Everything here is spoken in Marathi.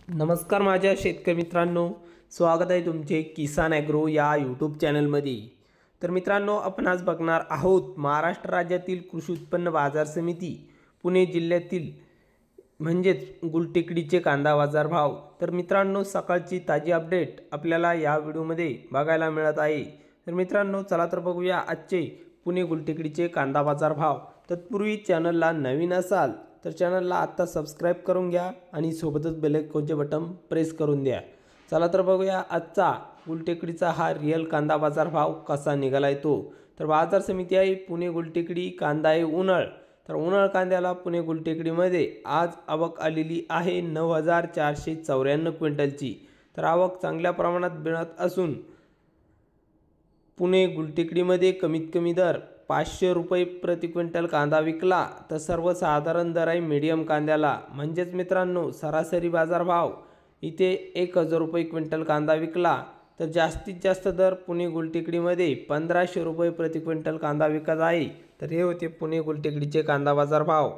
नमस्कार माझ्या शेतकरी मित्रांनो, स्वागत आहे तुमचे किसान ॲग्रो या यूट्यूब चॅनलमध्ये। तर मित्रांनो, आपण आज बघणार आहोत महाराष्ट्र राज्यातील कृषी उत्पन्न बाजार समिती पुणे जिल्ह्यातील म्हणजेच गुलटेकडीचे कांदा बाजार भाव। तर मित्रांनो, सकाळची ताजी अपडेट आपल्याला या व्हिडिओमध्ये बघायला मिळत आहे। तर मित्रांनो, चला तर बघूया आजचे पुणे गुलटेकडीचे कांदा बाजार भाव। तत्पूर्वी चॅनलला नवीन असाल तर चॅनलला आता सबस्क्राइब करून घ्या आणि सोबतच बेल आयकॉनचे बटन प्रेस करून द्या। चला तर बघूया आजचा गुलटेकडीचा हा रिअल कांदा बाजार भाव कसा निघालाय तो। तर बाजार समिती आहे पुणे गुलटेकडी, कांदा आहे उन्हाळ। तर उन्हाळ कांद्याला पुणे गुलटेकडीमध्ये आज आवक आलेली आहे 9494 क्विंटलची। तर आवक चांगल्या प्रमाणात मिळत असून पुणे गुलटेकडीमध्ये कमीत कमी दर 500 रुपये प्रति क्विंटल कांदा विकला। तर सर्वसाधारण दर आहे मीडियम कांद्याला, म्हणजेच मित्रांनो सरासरी बाजारभाव इथे 1000 रुपये क्विंटल कांदा विकला। तर जास्तीत जास्त दर पुणे गुलटेकडीमध्ये 1500 रुपये प्रति क्विंटल कांदा विकत आहे। तर हे होते पुणे गुलटेकडीचे कांदा बाजार भाव।